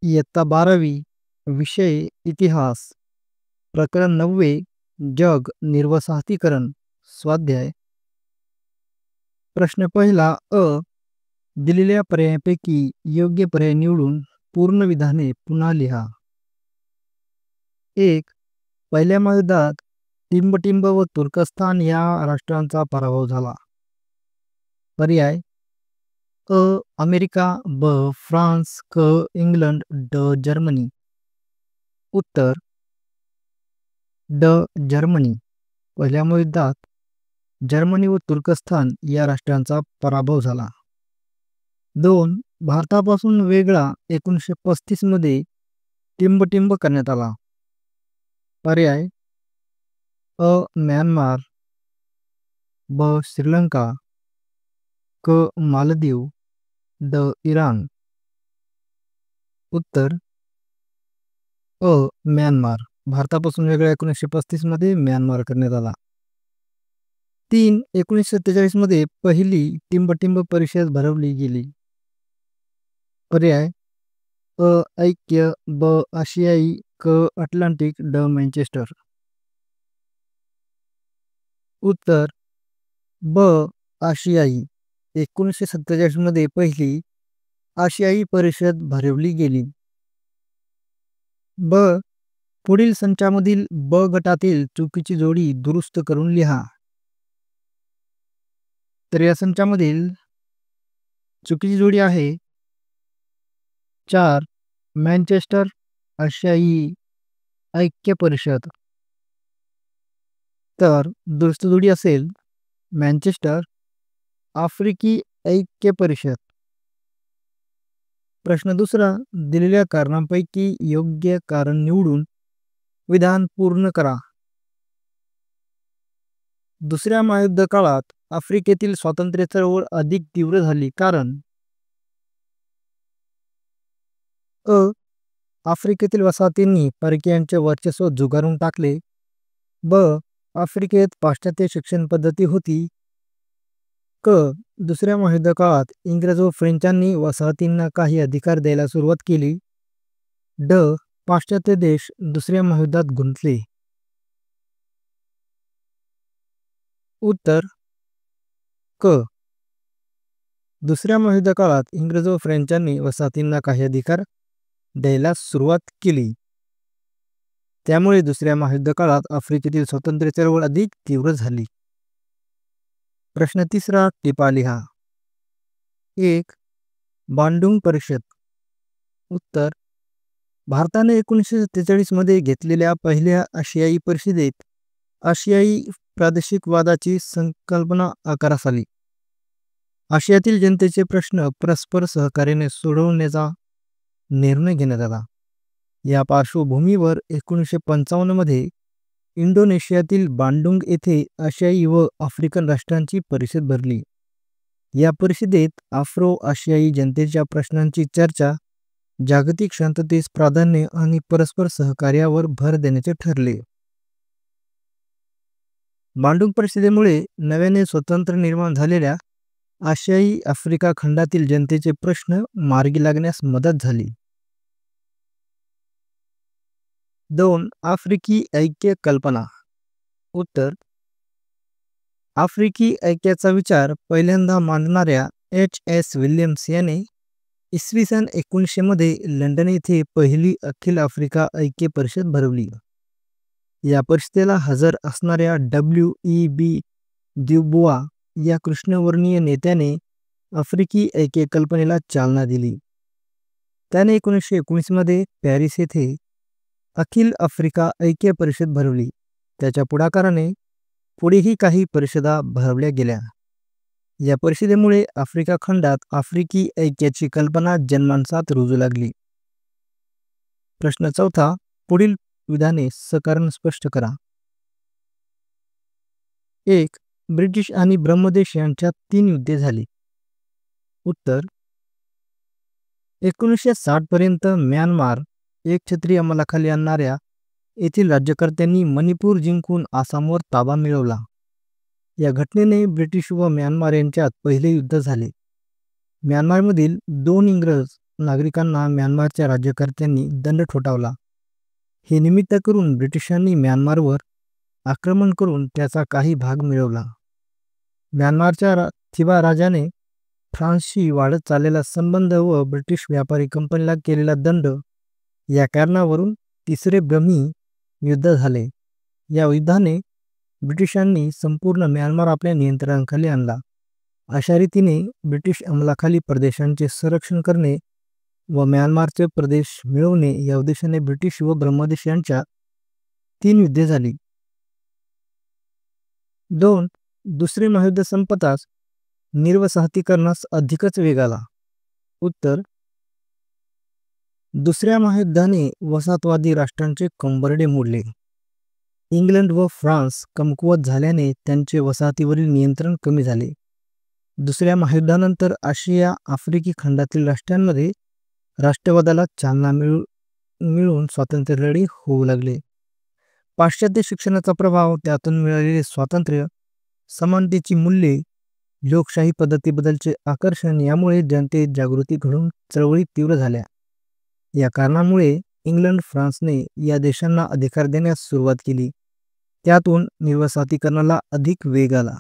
इयत्ता 12वी विषय इतिहास प्रकरण 9 जग निर्वसाहतीकरण स्वाध्याय प्रश्न पहिला दिलेल्या पर्यायांपैकी योग्य पर्याय निवडून पूर्ण विधाने पुन्हा लिहा. 1. पहिल्या महायुद्धात टिंबटिंब व तुर्कस्तान या राष्ट्रांचा पराभव झाला. पर्याय अ. अमेरिका, ब. फ्रान्स, क. इंग्लंड, ड. जर्मनी. उत्तर ड. जर्मनी. पहिल्या महायुद्धात जर्मनी व तुर्कस्तान या राष्ट्रांचा पराभव झाला. 2. भारतापासून वेगळा 1935 मध्ये टिंबटिंब करण्यात आला. पर्याय अ. म्यानमार, ब. श्रीलंका, क. मालदीव, ड. इराण. उत्तर अ. म्यानमार. भारतापासून वेगळा 1935 मध्ये म्यानमार करण्यात आला. 3. 1947 मध्ये पहिली टिंबटिंब परिषद भरवली गेली. पर्याय अ. ऐक्य, ब. आशियाई, क. अटलांटिक, ड. मँचेस्टर. उत्तर ब. आशियाई. 1947 मध्ये पहिली आशियाई परिषद भरवली गेली. ब. पुढील संचामधील ब गटातील चुकीची जोडी दुरुस्त करून लिहा. तर या संचामधील चुकीची जोडी आहे 4. मँचेस्टर आशियाई ऐक्य परिषद. तर दुरुस्त जोडी असेल मँचेस्टर आफ्रिकी ऐक्य परिषद. प्रश्न दुसरा. दिलेल्या कारणांपैकी योग्य कारण निवडून विधान पूर्ण करा. दुसऱ्या महायुद्ध काळात आफ्रिकेतील स्वातंत्र्य चळवळ अधिक तीव्र झाली कारण अ. आफ्रिकेतील वसाहतींनी परकीयांचे वर्चस्व झुगारून टाकले. ब. आफ्रिकेत पाश्चात्य शिक्षण पद्धती होती. क. दुसऱ्या महायुद्ध काळात इंग्रज व फ्रेंचांनी वसाहतींना काही अधिकार द्यायला सुरुवात केली. ड. पाश्चात्य देश दुसऱ्या महायुद्धात गुंतले. उत्तर क. दुसऱ्या महायुद्ध काळात इंग्रज व फ्रेंचांनी वसाहतींना काही अधिकार द्यायला सुरुवात केली. त्यामुळे दुसऱ्या महायुद्ध काळात आफ्रिकेतील स्वातंत्र्य चळवळ अधिक तीव्र झाली. प्रश्न तिसरा. टिपा लिहा. 1. बांडुंग परिषद. उत्तर भारताने 1947 मध्ये घेतलेल्या पहिल्या आशियाई परिषदेत आशियाई प्रादेशिकवादाची संकल्पना आकारास आली. आशियातील जनतेचे प्रश्न परस्पर सहकार्याने सोडवण्याचा निर्णय घेण्यात आला. या पार्श्वभूमीवर 1955 मध्ये इंडोनेशियातील बांडुंग येथे आशियाई व आफ्रिकन राष्ट्रांची परिषद भरली. या परिषदेत आफ्रो आशियाई जनतेच्या प्रश्नांची चर्चा, जागतिक शांततेस प्राधान्य आणि परस्पर सहकार्यावर भर देण्याचे ठरले. बांडुंग परिषदेमुळे नव्याने स्वतंत्र निर्माण झालेल्या आशियाई आफ्रिका खंडातील जनतेचे प्रश्न मार्गी लागण्यास मदत झाली. 2. आफ्रिकी ऐक्य कल्पना. उत्तर आफ्रिकी ऐक्याचा विचार पहिल्यांदा मांडणाऱ्या H.S. विल्यम्स याने इसवी सन 1900 मध्ये लंडन येथे पहिली अखिल आफ्रिका ऐक्य परिषद भरवली. या परिषदेला हजर असणाऱ्या W.E.B. द्युबुआ या कृष्णवर्णीय नेत्याने आफ्रिकी ऐक्य कल्पनेला चालना दिली. त्याने 1919 मध्ये पॅरिस येथे अखिल आफ्रिका ऐक्य परिषद भरवली. त्याच्या पुढाकाराने पुढेही काही परिषदा भरवल्या गेल्या. या परिषदेमुळे आफ्रिका खंडात आफ्रिकी ऐक्याची कल्पना जन्मांसात रुजू लागली. प्रश्न चौथा. पुढील विधाने सकारण स्पष्ट करा. 1. ब्रिटिश आणि ब्रह्मदेश यांच्यात 3 युद्धे झाली. उत्तर 1960 पर्यंत म्यानमार एकछत्री अंमलाखाली आणणाऱ्या येथील राज्यकर्त्यांनी मणिपूर जिंकून आसामवर ताबा मिळवला. या घटनेने ब्रिटिश व म्यानमार यांच्यात पहिले युद्ध झाले. म्यानमारमधील 2 इंग्रज नागरिकांना म्यानमारच्या राज्यकर्त्यांनी दंड ठोठावला. हे निमित्त करून ब्रिटिशांनी म्यानमारवर आक्रमण करून त्याचा काही भाग मिळवला. म्यानमारच्या थिबा राजाने फ्रान्सशी वाढत चाललेला संबंध व ब्रिटिश व्यापारी कंपनीला केलेला दंड या कारणावरून तिसरे ब्रह्मी युद्ध झाले. या युद्धाने ब्रिटिशांनी संपूर्ण म्यानमार आपल्या नियंत्रणाखाली आणला. अशा रीतीने ब्रिटिश अंमलाखाली प्रदेशांचे संरक्षण करणे व म्यानमारचे प्रदेश मिळवणे या उद्देशाने ब्रिटिश व ब्रह्मदेश यांच्यात 3 युद्धे झाली. 2. दुसरे महायुद्ध संपताच निर्वसाहतीकरणास अधिकच वेग आला. उत्तर: दुसऱ्या महायुद्धाने वसाहतवादी राष्ट्रांचे कंबरडे मोडले. इंग्लंड व फ्रान्स कमकुवत झाल्याने त्यांचे वसाहतीवरील नियंत्रण कमी झाले. दुसऱ्या महायुद्धानंतर आशिया आफ्रिकी खंडातील राष्ट्रांमध्ये राष्ट्रवादाला चालना मिळून स्वातंत्र्य लढे होऊ लागले. पाश्चात्य शिक्षणाचा प्रभाव, त्यातून मिळालेले स्वातंत्र्य, समानतेची मूल्ये, लोकशाही पद्धतीबद्दलचे आकर्षण यामुळे जनतेत जागृती घडून चळवळी तीव्र झाल्या. या कारणामुळे इंग्लंड, फ्रान्सने या देशांना अधिकार देण्यास सुरुवात केली. त्यातून निर्वसाहतीकरणाला अधिक वेग आला.